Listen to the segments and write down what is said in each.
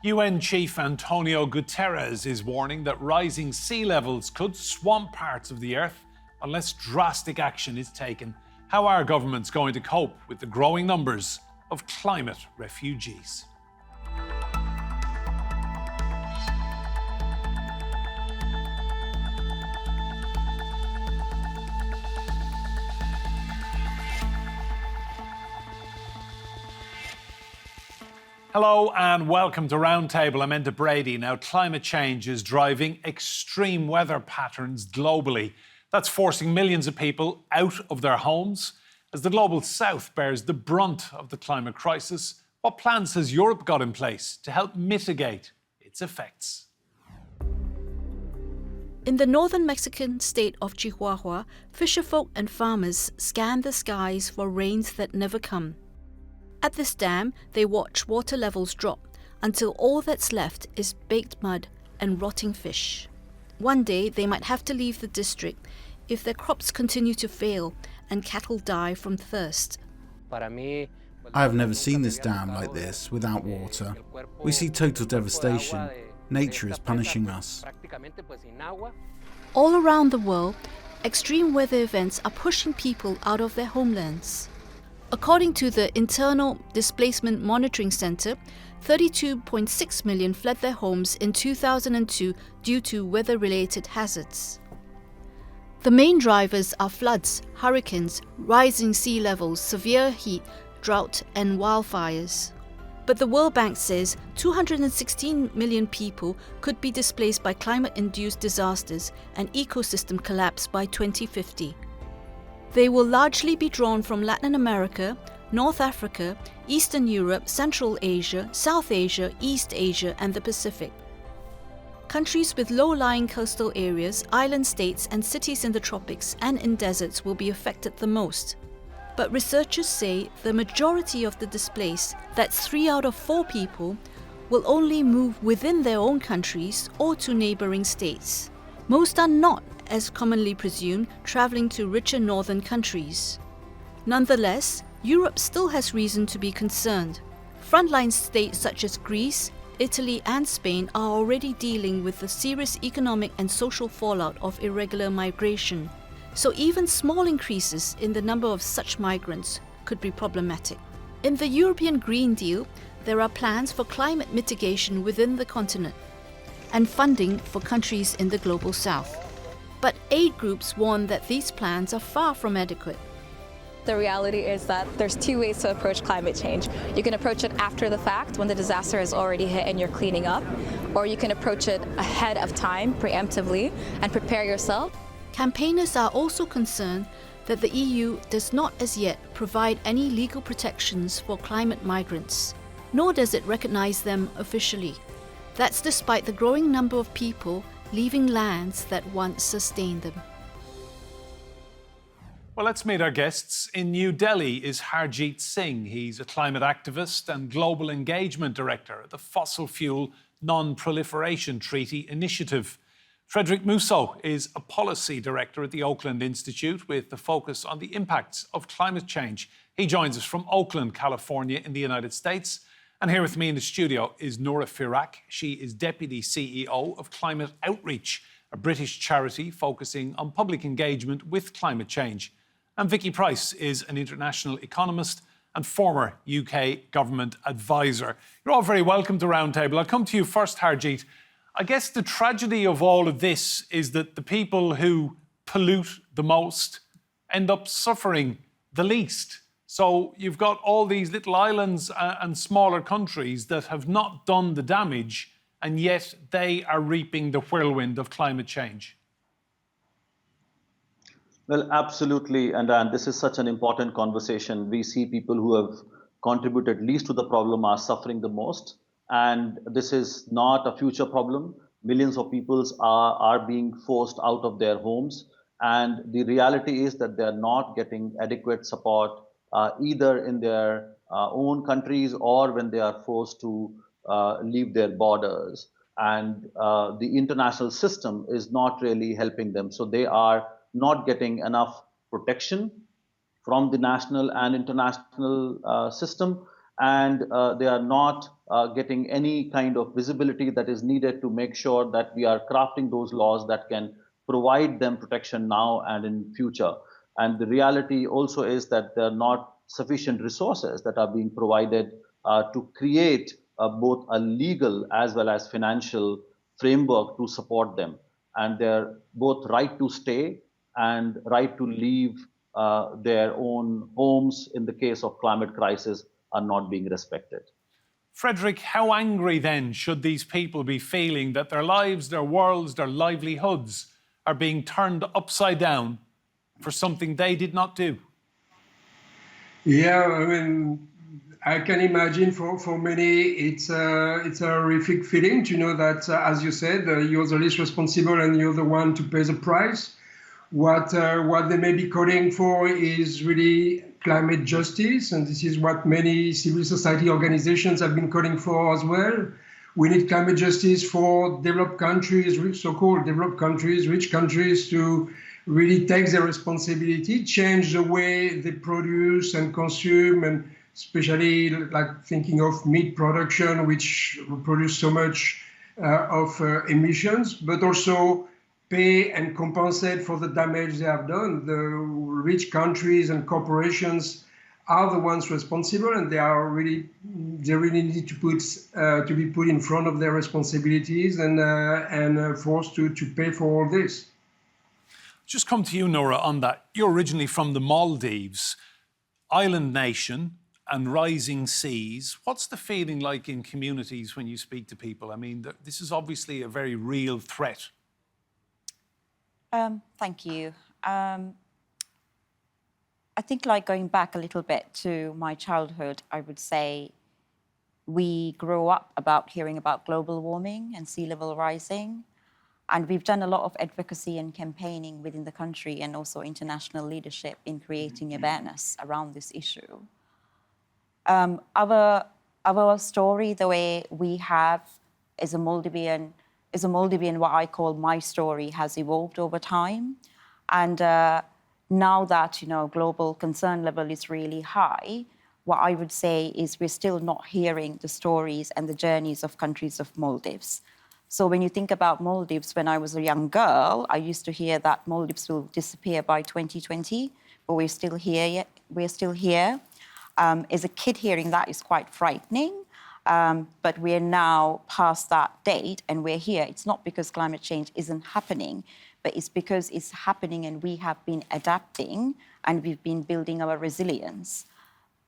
UN Chief Antonio Guterres is warning that rising sea levels could swamp parts of the Earth unless drastic action is taken. How are governments going to cope with the growing numbers of climate refugees? Hello and welcome to Roundtable. I'm Enda Brady. Now, climate change is driving extreme weather patterns globally. That's forcing millions of people out of their homes. As the global south bears the brunt of the climate crisis, what plans has Europe got in place to help mitigate its effects? In the northern Mexican state of Chihuahua, fisherfolk and farmers scan the skies for rains that never come. At this dam, they watch water levels drop until all that's left is baked mud and rotting fish. One day, they might have to leave the district if their crops continue to fail and cattle die from thirst. I have never seen this dam like this without water. We see total devastation. Nature is punishing us. All around the world, extreme weather events are pushing people out of their homelands. According to the Internal Displacement Monitoring Center, 32.6 million fled their homes in 2002 due to weather-related hazards. The main drivers are floods, hurricanes, rising sea levels, severe heat, drought, and wildfires. But the World Bank says 216 million people could be displaced by climate-induced disasters and ecosystem collapse by 2050. They will largely be drawn from Latin America, North Africa, Eastern Europe, Central Asia, South Asia, East Asia, and the Pacific. Countries with low-lying coastal areas, island states, and cities in the tropics and in deserts will be affected the most. But researchers say the majority of the displaced, that's 3 out of 4 people, will only move within their own countries or to neighboring states. Most are not, as commonly presumed, travelling to richer northern countries. Nonetheless, Europe still has reason to be concerned. Frontline states such as Greece, Italy and Spain are already dealing with the serious economic and social fallout of irregular migration. So even small increases in the number of such migrants could be problematic. In the European Green Deal, there are plans for climate mitigation within the continent and funding for countries in the global south. But aid groups warn that these plans are far from adequate. The reality is that there's 2 ways to approach climate change. You can approach it after the fact, when the disaster has already hit and you're cleaning up, or you can approach it ahead of time, preemptively, and prepare yourself. Campaigners are also concerned that the EU does not as yet provide any legal protections for climate migrants, nor does it recognize them officially. That's despite the growing number of people leaving lands that once sustained them. Well, let's meet our guests. In New Delhi is Harjeet Singh. He's a climate activist and global engagement director at the Fossil Fuel Non-Proliferation Treaty Initiative. Frederic Mousseau is a policy director at the Oakland Institute with the focus on the impacts of climate change. He joins us from Oakland, California in the United States. And here with me in the studio is Noora Firaq. She is Deputy CEO of Climate Outreach, a British charity focusing on public engagement with climate change. And Vicky Pryce is an international economist and former UK government advisor. You're all very welcome to Roundtable. I'll come to you first, Harjeet. I guess the tragedy of all of this is that the people who pollute the most end up suffering the least. So you've got all these little islands and smaller countries that have not done the damage, and yet they are reaping the whirlwind of climate change. Well, absolutely. And this is such an important conversation. We see people who have contributed least to the problem are suffering the most. And this is not a future problem. Millions of people are being forced out of their homes. And the reality is that they're not getting adequate support either in their own countries or when they are forced to leave their borders. And the international system is not really helping them. So they are not getting enough protection from the national and international system. and they are not getting any kind of visibility that is needed to make sure that we are crafting those laws that can provide them protection now and in future. And the reality also is that there are not sufficient resources that are being provided to create both a legal as well as financial framework to support them. And their both right to stay and right to leave their own homes in the case of climate crisis are not being respected. Frederic, how angry then should these people be feeling that their lives, their worlds, their livelihoods are being turned upside down for something they did not do? Yeah, I mean, I can imagine for many it's a horrific feeling to know that, as you said, you're the least responsible and you're the one to pay the price. What they may be calling for is really climate justice, and this is what many civil society organizations have been calling for as well. We need climate justice for developed countries, so-called developed countries, rich countries, to really take their responsibility, change the way they produce and consume, and especially like thinking of meat production, which produce so much of emissions, but also pay and compensate for the damage they have done. The rich countries and corporations are the ones responsible, and they really need to be put in front of their responsibilities and forced to pay for all this. Just come to you, Noora, on that. You're originally from the Maldives, island nation and rising seas. What's the feeling like in communities when you speak to people? I mean, this is obviously a very real threat. Thank you. I think, like, going back a little bit to my childhood, I would say we grew up hearing about global warming and sea level rising. And we've done a lot of advocacy and campaigning within the country and also international leadership in creating awareness around this issue. Our story, the way we have as a Maldivian, what I call my story, has evolved over time. And now that, global concern level is really high, what I would say is we're still not hearing the stories and the journeys of countries of Maldives. So when you think about Maldives, when I was a young girl, I used to hear that Maldives will disappear by 2020, but we're still here. As a kid, hearing that is quite frightening. But we're now past that date and we're here. It's not because climate change isn't happening, but it's because it's happening and we have been adapting and we've been building our resilience.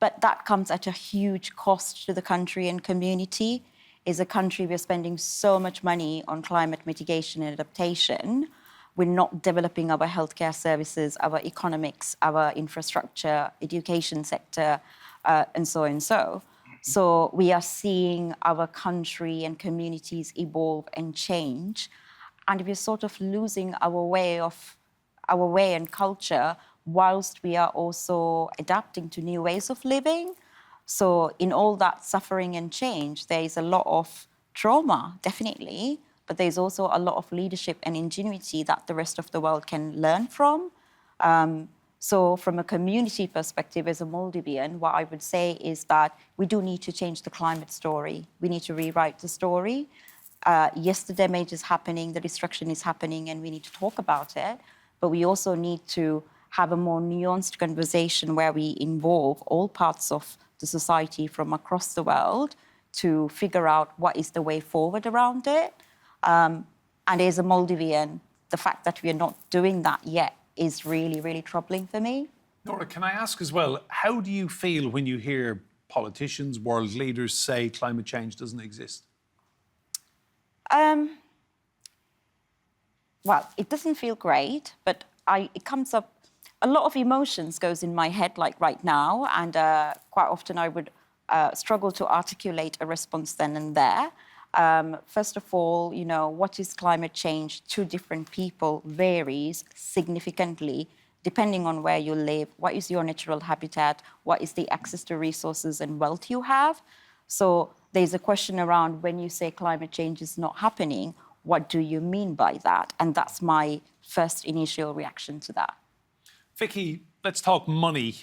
But that comes at a huge cost to the country and community. As a country, we're spending so much money on climate mitigation and adaptation. We're not developing our healthcare services, our economics, our infrastructure, education sector, and so and so. So we are seeing our country and communities evolve and change, and we're sort of losing our way and culture whilst we are also adapting to new ways of living. So in all that suffering and change, there is a lot of trauma, definitely, but there's also a lot of leadership and ingenuity that the rest of the world can learn from. So from a community perspective, as a Maldivian, what I would say is that we do need to change the climate story. We need to rewrite the story. Yes, the damage is happening, the destruction is happening, and we need to talk about it. But we also need to have a more nuanced conversation where we involve all parts of the society from across the world to figure out what is the way forward around it. And as a Maldivian, the fact that we are not doing that yet is really, really troubling for me. Noora, can I ask as well, how do you feel when you hear politicians, world leaders say climate change doesn't exist? Well, it doesn't feel great, but it comes up, a lot of emotions goes in my head like right now, and quite often I would struggle to articulate a response then and there. First of all, what is climate change to different people varies significantly depending on where you live, what is your natural habitat, what is the access to resources and wealth you have. So there's a question around when you say climate change is not happening, what do you mean by that? And that's my first initial reaction to that. Vicky, let's talk money.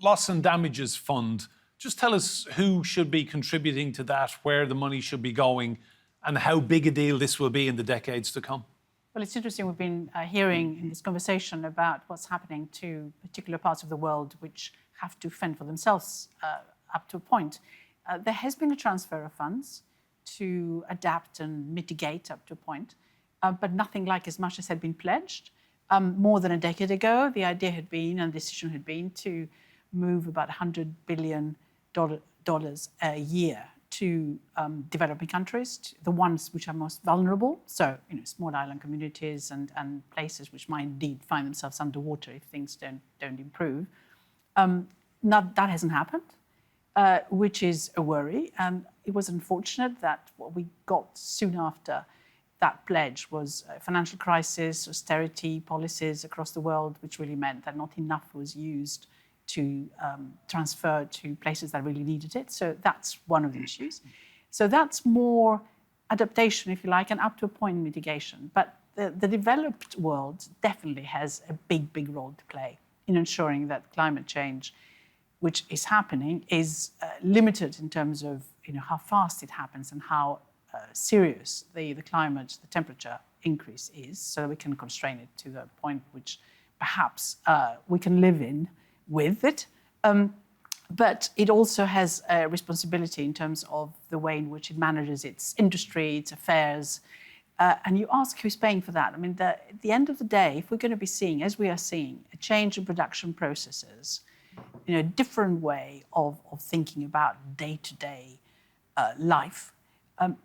Loss and Damages Fund Just tell us who should be contributing to that, where the money should be going, and how big a deal this will be in the decades to come. Well, it's interesting. We've been hearing in this conversation about what's happening to particular parts of the world which have to fend for themselves up to a point. There has been a transfer of funds to adapt and mitigate up to a point, but nothing like as much as had been pledged. More than a decade ago, the idea had been, and the decision had been, to move about $100 billion a year to developing countries, the ones which are most vulnerable. So, small island communities and places which might indeed find themselves underwater if things don't improve. That hasn't happened, which is a worry. It was unfortunate that what we got soon after that pledge was a financial crisis, austerity policies across the world, which really meant that not enough was used to transfer to places that really needed it. So that's one of the issues. So that's more adaptation, if you like, and up to a point mitigation. But the developed world definitely has a big, big role to play in ensuring that climate change, which is happening, is limited in terms of how fast it happens and how serious the climate, the temperature increase is, so that we can constrain it to the point which perhaps we can live with it. But it also has a responsibility in terms of the way in which it manages its industry, its affairs. And you ask who's paying for that. I mean, at the end of the day, if we're going to be seeing, as we are seeing, a change in production processes, a different way of thinking about day-to-day life,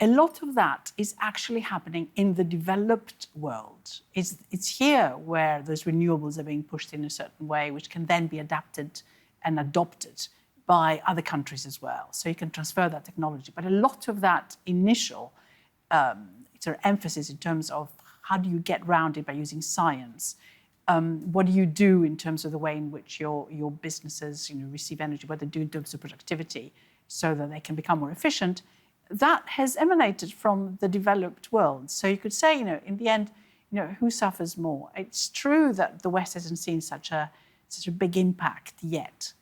a lot of that is actually happening in the developed world. It's here where those renewables are being pushed in a certain way, which can then be adapted and adopted by other countries as well. So you can transfer that technology. But a lot of that initial sort of emphasis in terms of how do you get around it by using science, what do you do in terms of the way in which your businesses receive energy, what they do in terms of productivity, so that they can become more efficient, that has emanated from the developed world. So you could say, in the end, who suffers more? It's true that the West hasn't seen such a big impact yet.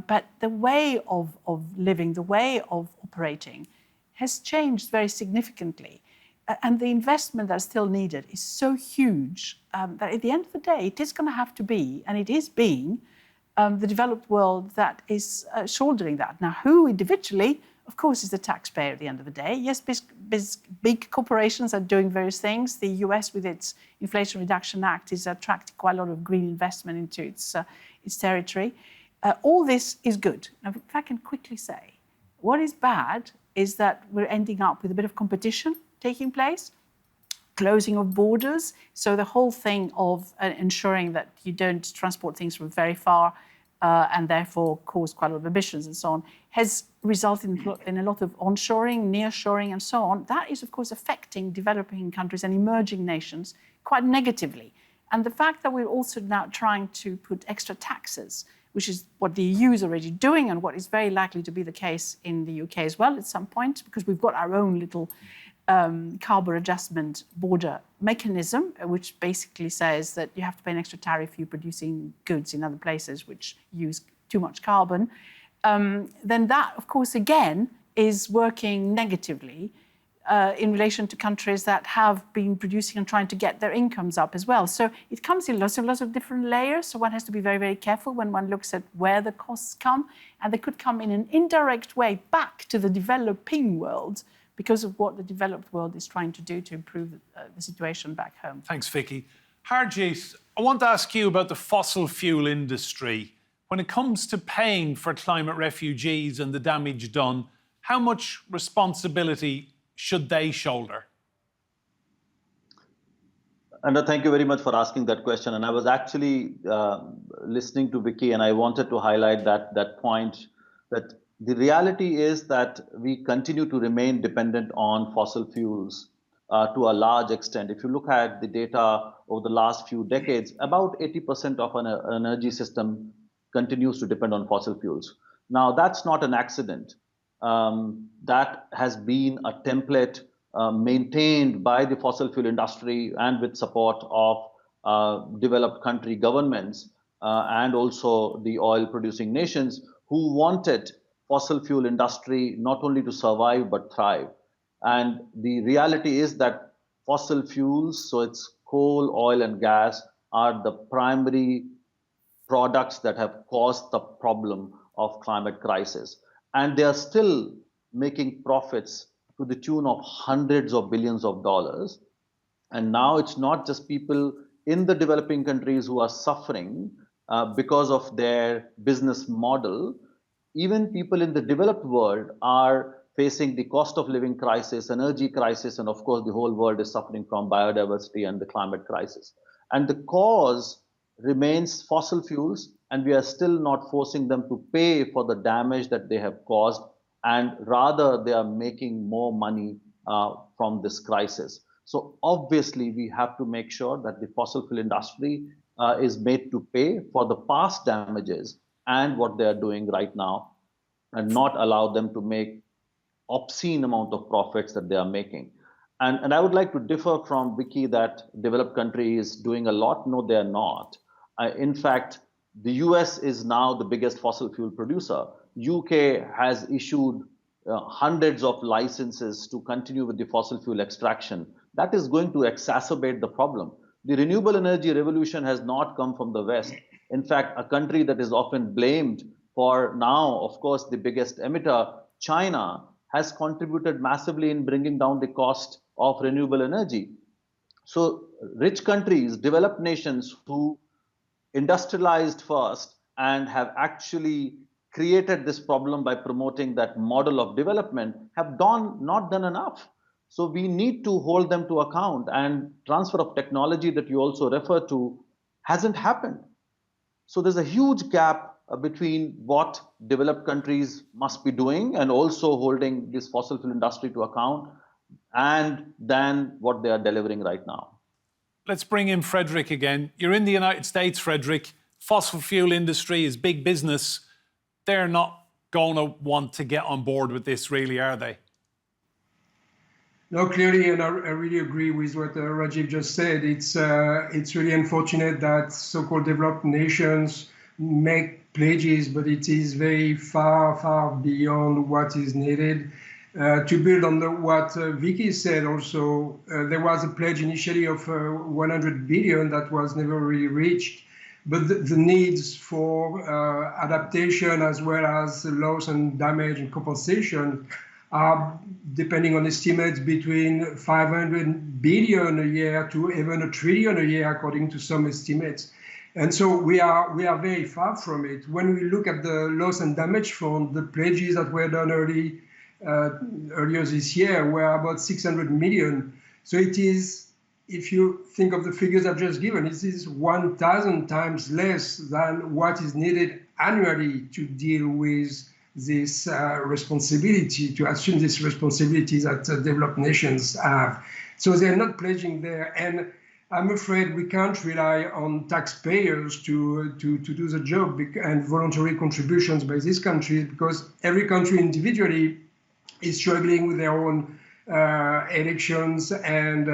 But the way of living, the way of operating has changed very significantly. And the investment that's still needed is so huge that at the end of the day, it is going to have to be, and it is being, the developed world that is shouldering that. Now, who individually, of course, is the taxpayer at the end of the day. Yes, big corporations are doing various things. The US, with its Inflation Reduction Act, is attracting quite a lot of green investment into its territory. All this is good. Now, if I can quickly say, what is bad is that we're ending up with a bit of competition taking place, closing of borders. So the whole thing of ensuring that you don't transport things from very far and therefore cause quite a lot of emissions and so on, has resulted in a lot of onshoring, nearshoring and so on. That is, of course, affecting developing countries and emerging nations quite negatively. And the fact that we're also now trying to put extra taxes, which is what the EU is already doing and what is very likely to be the case in the UK as well at some point, because we've got our own little carbon adjustment border mechanism, which basically says that you have to pay an extra tariff if you're producing goods in other places which use too much carbon, then that, of course, again, is working negatively in relation to countries that have been producing and trying to get their incomes up as well. So it comes in lots of different layers. So one has to be very, very careful when one looks at where the costs come. And they could come in an indirect way back to the developing world because of what the developed world is trying to do to improve the situation back home. Thanks, Vicky. Harjeet, I want to ask you about the fossil fuel industry. When it comes to paying for climate refugees and the damage done, how much responsibility should they shoulder? Enda, thank you very much for asking that question. And I was actually listening to Vicky, and I wanted to highlight that point, that the reality is that we continue to remain dependent on fossil fuels to a large extent. If you look at the data over the last few decades, about 80% of an energy system continues to depend on fossil fuels. Now, that's not an accident. That has been a template maintained by the fossil fuel industry and with support of developed country governments and also the oil producing nations who wanted fossil fuel industry not only to survive but thrive. And the reality is that fossil fuels, so it's coal, oil, and gas, are the primary products that have caused the problem of climate crisis. And they are still making profits to the tune of hundreds of billions of dollars. And now it's not just people in the developing countries who are suffering because of their business model. Even people in the developed world are facing the cost of living crisis, energy crisis, and of course the whole world is suffering from biodiversity and the climate crisis. And the cause remains fossil fuels, and we are still not forcing them to pay for the damage that they have caused, and rather they are making more money from this crisis. So obviously we have to make sure that the fossil fuel industry is made to pay for the past damages and what they are doing right now, and not allow them to make obscene amount of profits that they are making. And I would like to differ from Vicky that developed countries doing a lot. No, they are not. In fact, the US is now the biggest fossil fuel producer. UK has issued hundreds of licenses to continue with the fossil fuel extraction. That is going to exacerbate the problem. The renewable energy revolution has not come from the West. In fact, a country that is often blamed for now, of course, the biggest emitter, China, has contributed massively in bringing down the cost of renewable energy. So rich countries, developed nations who industrialized first and have actually created this problem by promoting that model of development have not done enough. So we need to hold them to account, and transfer of technology that you also refer to hasn't happened. So there's a huge gap between what developed countries must be doing and also holding this fossil fuel industry to account, and then what they are delivering right now. Let's bring in Frederic again. You're in the United States, Frederic. Fossil fuel industry is big business. They're not going to want to get on board with this, really, are they? No, clearly, and I really agree with what Rajiv just said. It's really unfortunate that so-called developed nations make pledges, but it is very far, far beyond what is needed. To build on what Vicky said also, there was a pledge initially of 100 billion that was never really reached, but the needs for adaptation as well as loss and damage and compensation are, depending on estimates, between 500 billion a year to even $1 trillion a year, according to some estimates. And so we are very far from it. When we look at the loss and damage fund, the pledges that were done earlier this year were about 600 million. So it is, if you think of the figures I've just given, it is 1,000 times less than what is needed annually to deal with this responsibility, to assume this responsibility that developed nations have. So they're not pledging there. And I'm afraid we can't rely on taxpayers to do the job and voluntary contributions by these countries, because every country individually is struggling with their own elections and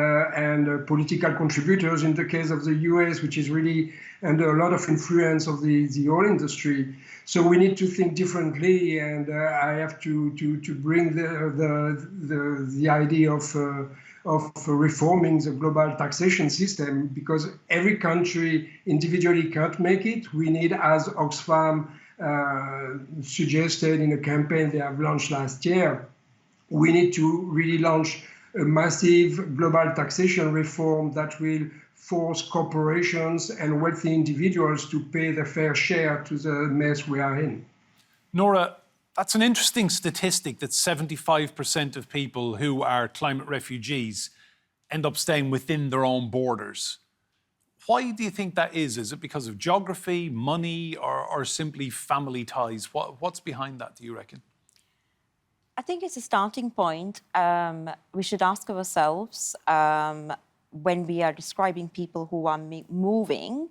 political contributors. In the case of the US, which is really under a lot of influence of the oil industry. So we need to think differently, and I have to bring the idea of reforming the global taxation system, because every country individually can't make it. We need, as Oxfam suggested in a campaign they have launched last year, we need to really launch a massive global taxation reform that will force corporations and wealthy individuals to pay their fair share to the mess we are in. Noora, that's an interesting statistic that 75% of people who are climate refugees end up staying within their own borders. Why do you think that is? Is it because of geography, money, or simply family ties? What's behind that, do you reckon? I think it's a starting point. We should ask ourselves, when we are describing people who are moving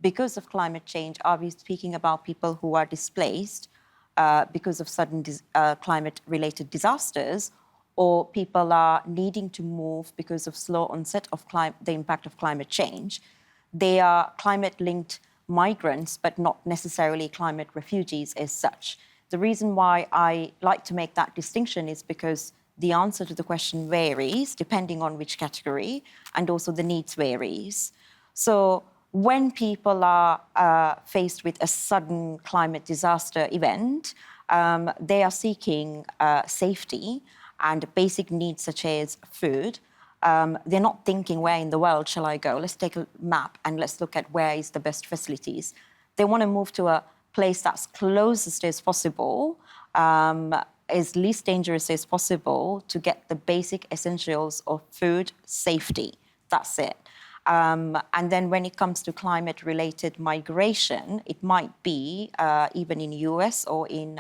because of climate change, are we speaking about people who are displaced because of sudden climate-related disasters, or people are needing to move because of slow onset of the impact of climate change? They are climate-linked migrants, but not necessarily climate refugees as such. The reason why I like to make that distinction is because the answer to the question varies depending on which category, and also the needs varies. So when people are faced with a sudden climate disaster event, they are seeking safety and basic needs such as food. They're not thinking, where in the world shall I go? Let's take a map and let's look at where is the best facilities. They want to move to a place that's closest as possible, as least dangerous as possible, to get the basic essentials of food, safety. That's it. And then when it comes to climate-related migration, it might be even in US or in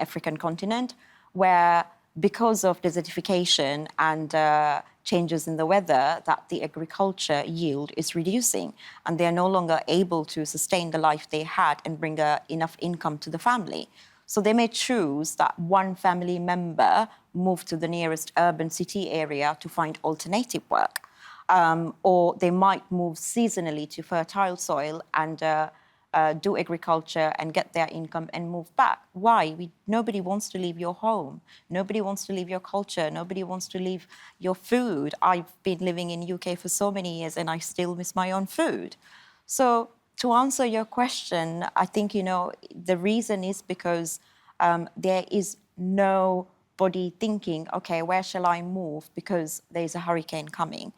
African continent, where because of desertification and changes in the weather, that the agriculture yield is reducing, and they are no longer able to sustain the life they had and bring enough income to the family. So they may choose that one family member move to the nearest urban city area to find alternative work, or they might move seasonally to fertile soil and do agriculture and get their income and move back. Why? Nobody wants to leave your home. Nobody wants to leave your culture. Nobody wants to leave your food. I've been living in UK for so many years and I still miss my own food. So to answer your question, I think, the reason is because there is nobody thinking, okay, where shall I move because there's a hurricane coming.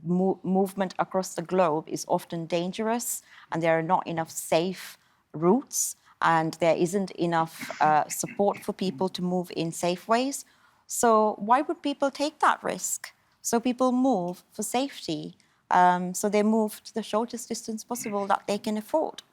Movement across the globe is often dangerous, and there are not enough safe routes, and there isn't enough support for people to move in safe ways. So why would people take that risk? So people move for safety. So they move to the shortest distance possible that they can afford.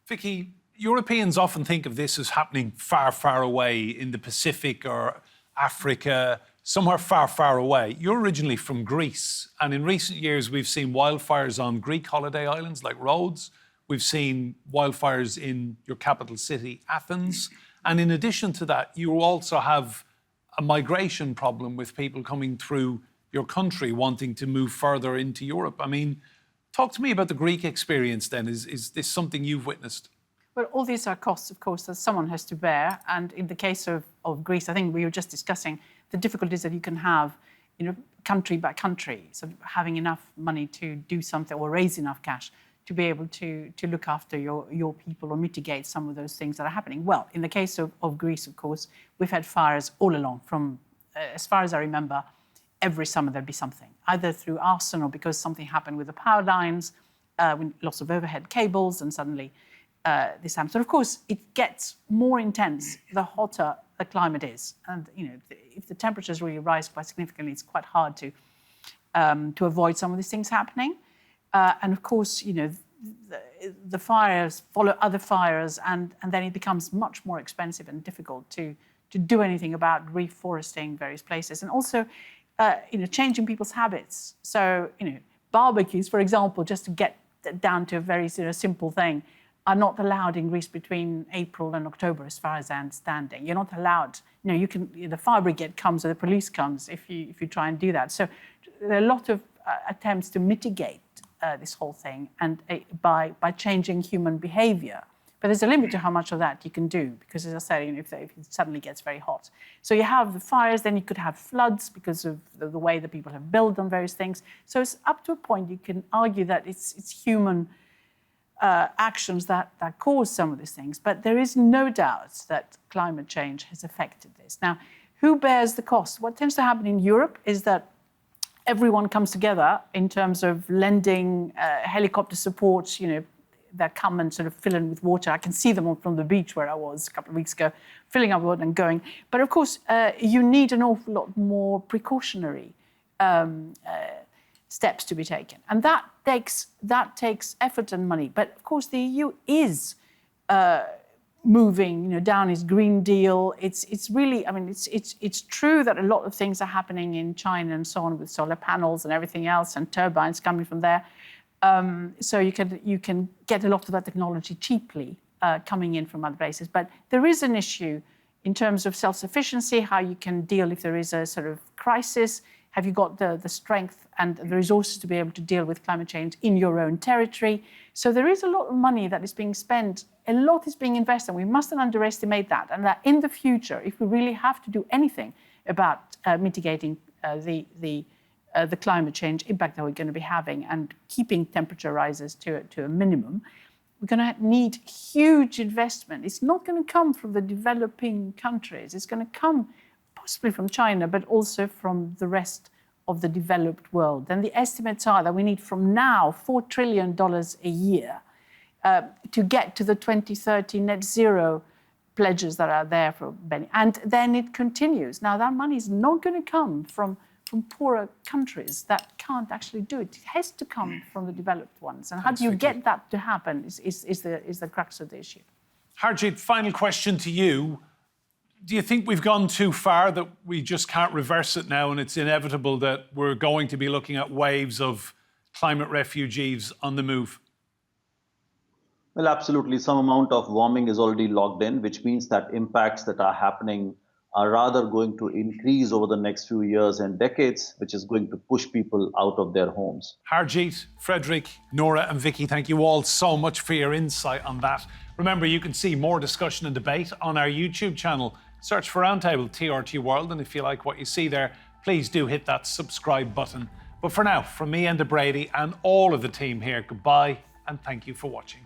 Vicky, Europeans often think of this as happening far, far away in the Pacific or Africa, somewhere far, far away. You're originally from Greece, and in recent years we've seen wildfires on Greek holiday islands like Rhodes. We've seen wildfires in your capital city, Athens. And in addition to that, you also have a migration problem with people coming through your country wanting to move further into Europe. I mean, talk to me about the Greek experience then. Is this something you've witnessed? Well, all these are costs, of course, that someone has to bear. And in the case of Greece, I think we were just discussing the difficulties that you can have, country by country, so having enough money to do something or raise enough cash to be able to look after your people or mitigate some of those things that are happening. Well, in the case of Greece, of course, we've had fires all along from, as far as I remember, every summer there'd be something, either through arson or because something happened with the power lines, loss of overhead cables, and suddenly this happens. So, of course, it gets more intense the hotter the climate is. And, if the temperatures really rise quite significantly, it's quite hard to avoid some of these things happening. And, of course, the fires follow other fires, and then it becomes much more expensive and difficult to do anything about reforesting various places. And also, changing people's habits. So, barbecues, for example, just to get down to a very simple thing, are not allowed in Greece between April and October, as far as I understand it. You're not allowed. The fire brigade comes or the police comes if you try and do that. So there are a lot of attempts to mitigate this whole thing, and by changing human behaviour. But there's a limit to how much of that you can do, because, as I said, if it suddenly gets very hot. So you have the fires, then you could have floods because of the way that people have built on various things. So it's up to a point you can argue that it's human actions that cause some of these things. But there is no doubt that climate change has affected this. Now, who bears the cost? What tends to happen in Europe is that everyone comes together in terms of lending helicopter support, that come and sort of fill in with water. I can see them from the beach where I was a couple of weeks ago, filling up water and going. But of course, you need an awful lot more precautionary steps to be taken. And that takes effort and money. But of course, the EU is moving, down its Green Deal. It's really, it's true that a lot of things are happening in China and so on with solar panels and everything else and turbines coming from there. So you can get a lot of that technology cheaply coming in from other places. But there is an issue in terms of self-sufficiency, how you can deal if there is a sort of crisis, Have you got the strength and the resources to be able to deal with climate change in your own territory? So there is a lot of money that is being spent, a lot is being invested, and we mustn't underestimate that. And that in the future, if we really have to do anything about mitigating the climate change impact that we're going to be having and keeping temperature rises to a minimum, we're going to need huge investment. It's not going to come from the developing countries. It's going to come possibly from China, but also from the rest of the developed world. And the estimates are that we need from now $4 trillion a year to get to the 2030 net zero pledges that are there for Benny. And then it continues. Now, that money is not going to come from poorer countries that can't actually do it. It has to come from the developed ones. And how do you get that to happen is the crux of the issue. Harjeet, final question to you. Do you think we've gone too far, that we just can't reverse it now and it's inevitable that we're going to be looking at waves of climate refugees on the move? Well, absolutely. Some amount of warming is already logged in, which means that impacts that are happening are rather going to increase over the next few years and decades, which is going to push people out of their homes. Harjeet, Frederic, Noora and Vicky, thank you all so much for your insight on that. Remember, you can see more discussion and debate on our YouTube channel. Search for Roundtable TRT World, and if you like what you see there, please do hit that subscribe button. But for now, from me, Enda Brady, and all of the team here, goodbye and thank you for watching.